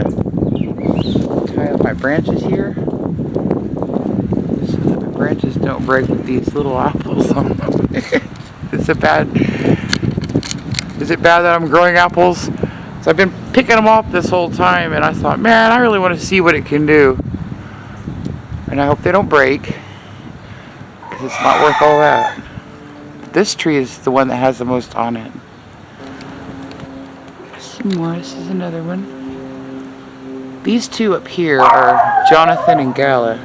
to tie up my branches here so that my branches don't break with these little apples on them. Is it bad that I'm growing apples? So I've been picking them off this whole time, and I thought, man, I really want to see what it can do. And I hope they don't break, because it's not worth all that. This tree is the one that has the most on it. Some more. This is another one. These two up here are Jonathan and Gala.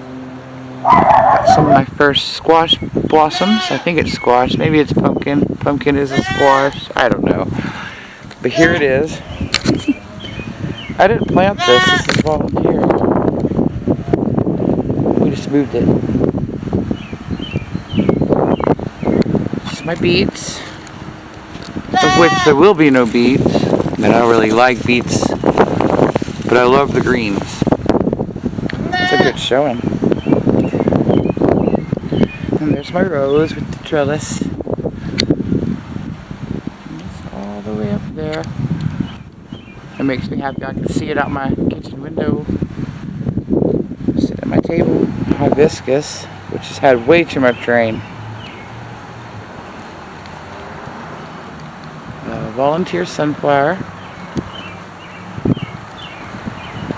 Got some of my first squash blossoms. I think it's squash. Maybe it's pumpkin. Pumpkin is a squash. I don't know. But here it is. I didn't plant this. This is volunteer. We just moved it. This is my beets. Of which there will be no beets. And I don't really like beets. But I love the greens. It's a good showing. And there's my rose with the trellis. And it's all the way up there. It makes me happy. I can see it out my kitchen window. Sit at my table. Hibiscus, which has had way too much rain. Volunteer sunflower.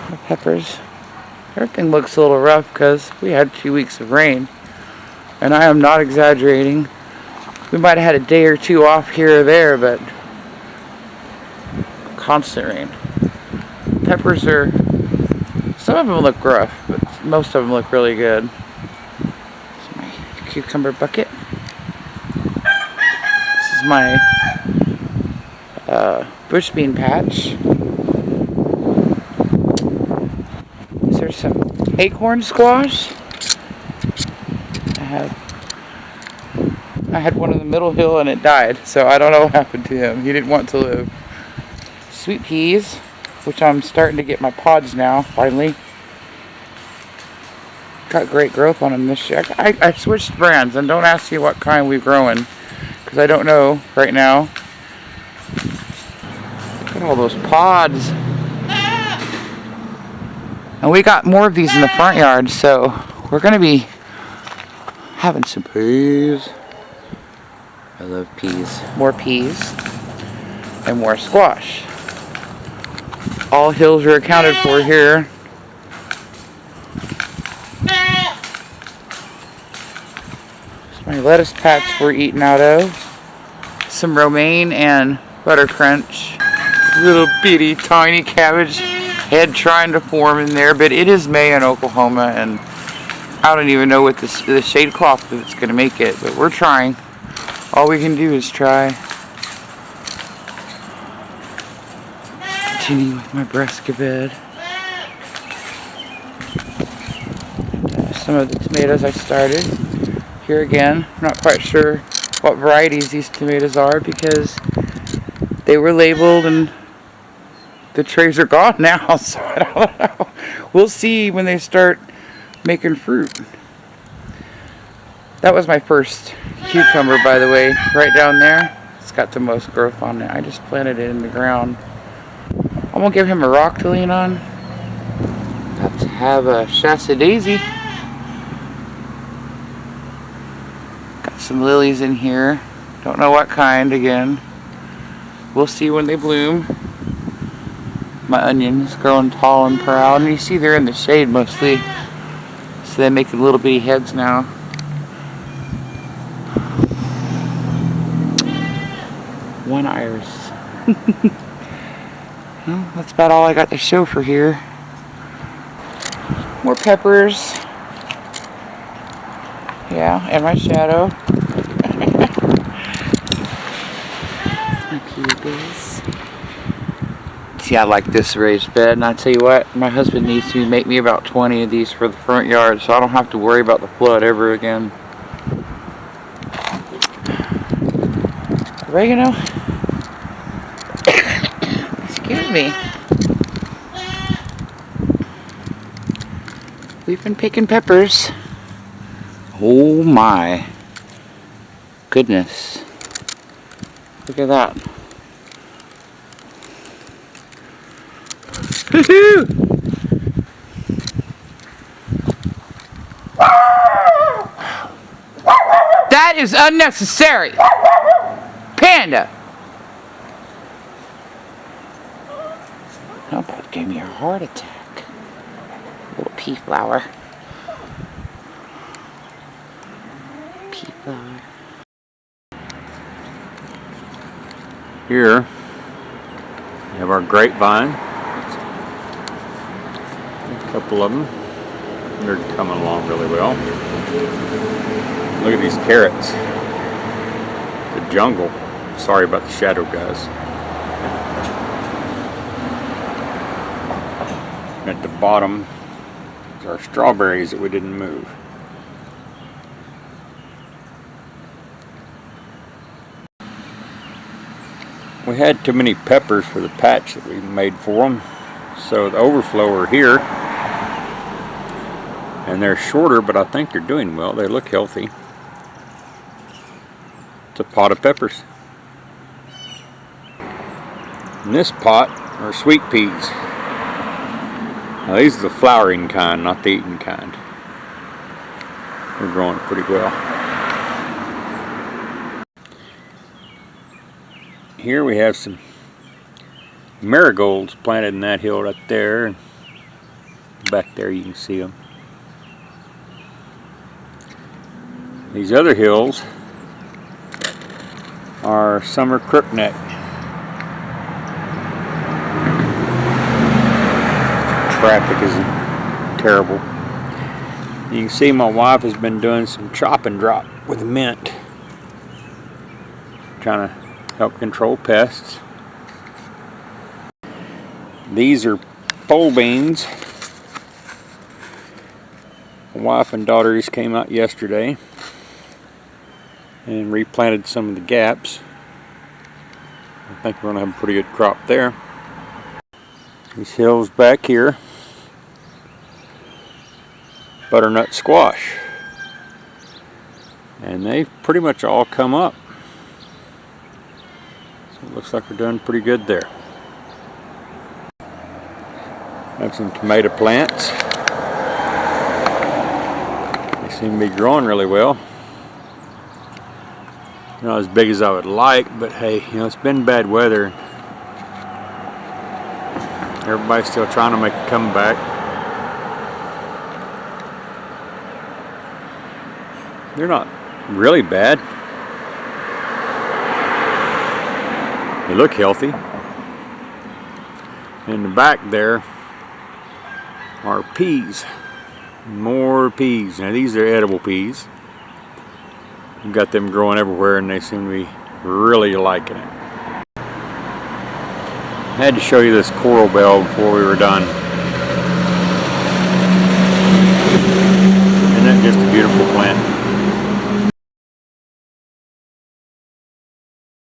My peppers. Everything looks a little rough because we had 2 weeks of rain. And I am not exaggerating. We might have had a day or two off here or there, but constant rain. Peppers are, some of them look rough, but most of them look really good. This is my cucumber bucket. This is my bush bean patch. These are some acorn squash. I had one in the middle hill and it died, so I don't know what happened to him. He didn't want to live. Sweet peas, which I'm starting to get my pods now, finally. Got great growth on them this year. I switched brands, and don't ask me what kind we're growing, because I don't know right now. Look at all those pods. And we got more of these in the front yard, so we're going to be having some peas. I love peas. More peas and more squash. All hills are accounted for here. It's my lettuce patch we're eating out of. Some romaine and butter crunch. Little bitty tiny cabbage head trying to form in there, but it is May in Oklahoma, and I don't even know what the shade cloth that's going to make it, but we're trying. All we can do is try. Continue with my brassica bed. And, some of the tomatoes I started. Here again, I'm not quite sure what varieties these tomatoes are because they were labeled and the trays are gone now, so I don't know. We'll see when they start making fruit. That was my first cucumber, by the way, right down there. It's got the most growth on it. I just planted it in the ground. I won't give him a rock to lean on. Got to have a Shasta daisy. Got some lilies in here. Don't know what kind again. We'll see when they bloom. My onions growing tall and proud. And you see they're in the shade mostly. So they're making little bitty heads now. One iris. Well, that's about all I got to show for here. More peppers. Yeah, and my shadow. My pupils. See, I like this raised bed, and I tell you what, my husband needs to make me about 20 of these for the front yard, so I don't have to worry about the flood ever again. Oregano. Excuse me. We've been picking peppers. Oh my goodness. Look at that. Woohoo! That is unnecessary! Panda! That about gave me a heart attack. Little pea flower. Pea flower. Here we have our grapevine. A couple of them. They're coming along really well. Look at these carrots. The jungle. Sorry about the shadow, guys. At the bottom is our strawberries that we didn't move. We had too many peppers for the patch that we made for them, so the overflow are here, and they're shorter, but I think they're doing well. They look healthy. It's a pot of peppers. In this pot are sweet peas. Now these are the flowering kind, not the eating kind. They're growing pretty well. Here we have some marigolds planted in that hill right there. Back there you can see them. These other hills are summer crookneck. Traffic is terrible. You can see my wife has been doing some chop and drop with mint, trying to help control pests. These are pole beans. My wife and daughter just came out yesterday and replanted some of the gaps. I think we're going to have a pretty good crop there. These hills back here, butternut squash, and they've pretty much all come up. So it looks like we're doing pretty good there. Have some tomato plants. They seem to be growing really well. Not as big as I would like, but hey, you know, it's been bad weather. Everybody's still trying to make a comeback. They're not really bad. They look healthy. In the back there are peas. More peas. Now these are edible peas. We've got them growing everywhere and they seem to be really liking it. I had to show you this coral bell before we were done. Isn't that just a beautiful plant?